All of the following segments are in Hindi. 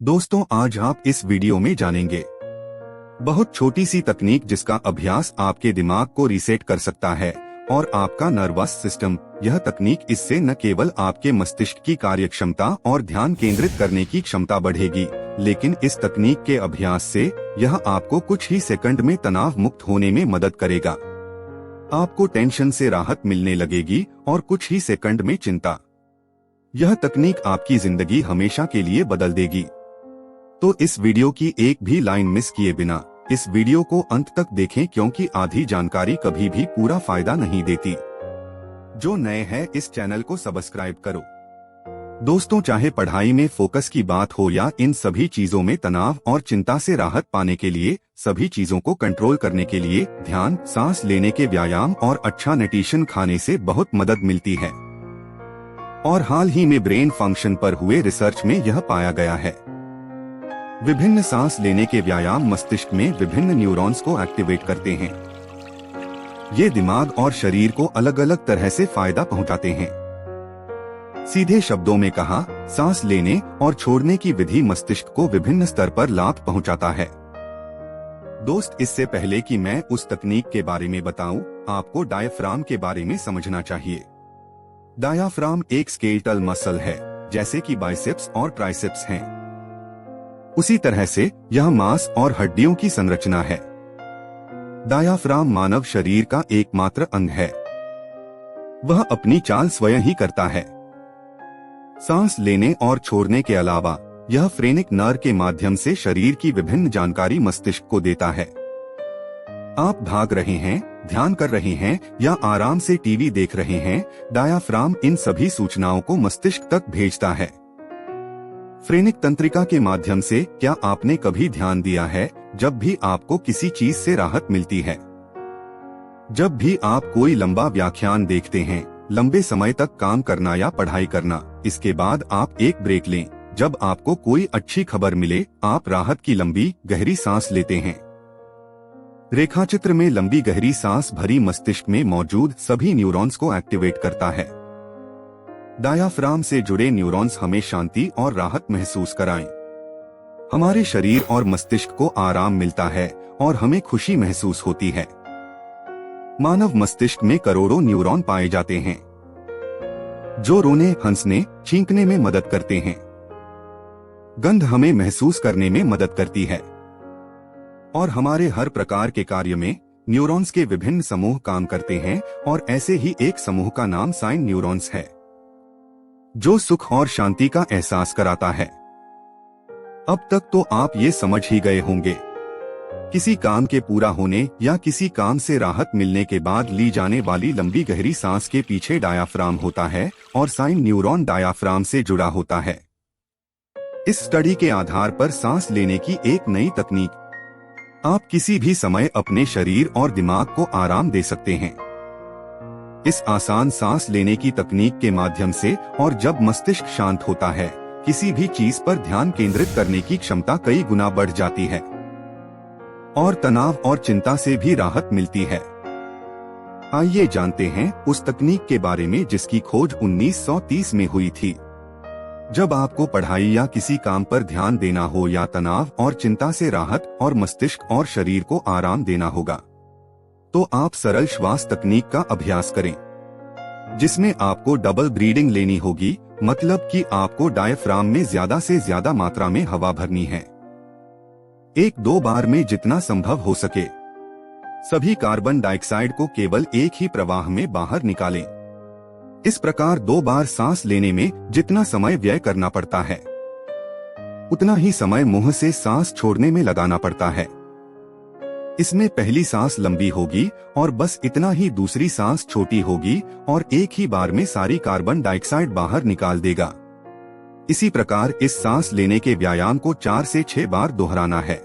दोस्तों, आज आप इस वीडियो में जानेंगे बहुत छोटी सी तकनीक जिसका अभ्यास आपके दिमाग को रीसेट कर सकता है और आपका नर्वस सिस्टम। यह तकनीक इससे न केवल आपके मस्तिष्क की कार्यक्षमता और ध्यान केंद्रित करने की क्षमता बढ़ेगी, लेकिन इस तकनीक के अभ्यास से यह आपको कुछ ही सेकंड में तनाव मुक्त होने में मदद करेगा। आपको टेंशन से राहत मिलने लगेगी और कुछ ही सेकंड में चिंता। यह तकनीक आपकी जिंदगी हमेशा के लिए बदल देगी। तो इस वीडियो की एक भी लाइन मिस किए बिना इस वीडियो को अंत तक देखें, क्योंकि आधी जानकारी कभी भी पूरा फायदा नहीं देती। जो नए हैं इस चैनल को सब्सक्राइब करो। दोस्तों, चाहे पढ़ाई में फोकस की बात हो या इन सभी चीजों में तनाव और चिंता से राहत पाने के लिए, सभी चीजों को कंट्रोल करने के लिए ध्यान, सांस लेने के व्यायाम और अच्छा न्यूट्रिशन खाने से बहुत मदद मिलती है। और हाल ही में ब्रेन फंक्शन पर हुए रिसर्च में यह पाया गया है। विभिन्न सांस लेने के व्यायाम मस्तिष्क में विभिन्न न्यूरॉन्स को एक्टिवेट करते हैं। ये दिमाग और शरीर को अलग अलग तरह से फायदा पहुंचाते हैं। सीधे शब्दों में कहा, सांस लेने और छोड़ने की विधि मस्तिष्क को विभिन्न स्तर पर लाभ पहुंचाता है। दोस्त, इससे पहले कि मैं उस तकनीक के बारे में बताऊं, आपको डायफ्राम के बारे में समझना चाहिए। डायाफ्राम एक स्केलेटल मसल है, जैसे कि बाइसेप्स और ट्राइसेप्स हैं। उसी तरह से यह मांस और हड्डियों की संरचना है। डायाफ्राम मानव शरीर का एकमात्र अंग है। वह अपनी चाल स्वयं ही करता है। सांस लेने और छोड़ने के अलावा यह फ्रेनिक नर्व के माध्यम से शरीर की विभिन्न जानकारी मस्तिष्क को देता है। आप भाग रहे हैं, ध्यान कर रहे हैं या आराम से टीवी देख रहे हैं, डायाफ्राम इन सभी सूचनाओं को मस्तिष्क तक भेजता है। फ्रेनिक तंत्रिका के माध्यम से क्या आपने कभी ध्यान दिया है, जब भी आपको किसी चीज से राहत मिलती है? जब भी आप कोई लंबा व्याख्यान देखते हैं, लंबे समय तक काम करना या पढ़ाई करना, इसके बाद आप एक ब्रेक लें, जब आपको कोई अच्छी खबर मिले, आप राहत की लंबी गहरी सांस लेते हैं। रेखाचित्र में लंबी गहरी सांस भरी मस्तिष्क में मौजूद सभी न्यूरॉन्स को एक्टिवेट करता है। डायाफ्राम से जुड़े न्यूरॉन्स हमें शांति और राहत महसूस कराएं। हमारे शरीर और मस्तिष्क को आराम मिलता है और हमें खुशी महसूस होती है। मानव मस्तिष्क में करोड़ों न्यूरॉन पाए जाते हैं, जो रोने, हंसने, छींकने में मदद करते हैं। गंध हमें महसूस करने में मदद करती है। और हमारे हर प्रकार के कार्य में न्यूरॉन्स के विभिन्न समूह काम करते हैं, और ऐसे ही एक समूह का नाम साइन न्यूरॉन्स है, जो सुख और शांति का एहसास कराता है। अब तक तो आप ये समझ ही गए होंगे, किसी काम के पूरा होने या किसी काम से राहत मिलने के बाद ली जाने वाली लंबी गहरी सांस के पीछे डायाफ्राम होता है और साइन न्यूरॉन डायाफ्राम से जुड़ा होता है। इस स्टडी के आधार पर सांस लेने की एक नई तकनीक, आप किसी भी समय अपने शरीर और दिमाग को आराम दे सकते हैं। इस आसान सांस लेने की तकनीक के माध्यम से, और जब मस्तिष्क शांत होता है, किसी भी चीज पर ध्यान केंद्रित करने की क्षमता कई गुना बढ़ जाती है और तनाव और चिंता से भी राहत मिलती है। आइए जानते हैं उस तकनीक के बारे में जिसकी खोज 1930 में हुई थी। जब आपको पढ़ाई या किसी काम पर ध्यान देना हो या तनाव और चिंता से राहत और मस्तिष्क और शरीर को आराम देना होगा, तो आप सरल श्वास तकनीक का अभ्यास करें, जिसमें आपको डबल ब्रीदिंग लेनी होगी। मतलब कि आपको डायफ्राम में ज्यादा से ज्यादा मात्रा में हवा भरनी है। 1-2 बार में जितना संभव हो सके सभी कार्बन डाइऑक्साइड को केवल एक ही प्रवाह में बाहर निकालें। इस प्रकार 2 बार सांस लेने में जितना समय व्यय करना पड़ता है, उतना ही समय मुंह से सांस छोड़ने में लगाना पड़ता है। इसमें पहली सांस लंबी होगी और बस इतना ही दूसरी सांस छोटी होगी, और एक ही बार में सारी कार्बन डाइऑक्साइड बाहर निकाल देगा। इसी प्रकार इस सांस लेने के व्यायाम को 4 से 6 बार दोहराना है।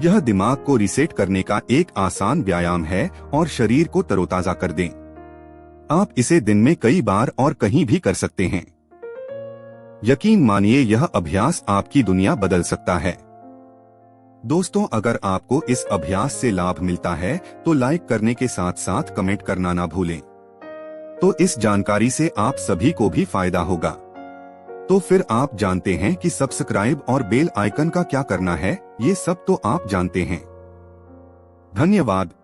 यह दिमाग को रीसेट करने का एक आसान व्यायाम है और शरीर को तरोताजा कर दें। आप इसे दिन में कई बार और कहीं भी कर सकते हैं। यकीन मानिए, यह अभ्यास आपकी दुनिया बदल सकता है। दोस्तों, अगर आपको इस अभ्यास से लाभ मिलता है तो लाइक करने के साथ साथ कमेंट करना ना भूलें। तो इस जानकारी से आप सभी को भी फायदा होगा। तो फिर आप जानते हैं कि सब्सक्राइब और बेल आइकन का क्या करना है, ये सब तो आप जानते हैं। धन्यवाद।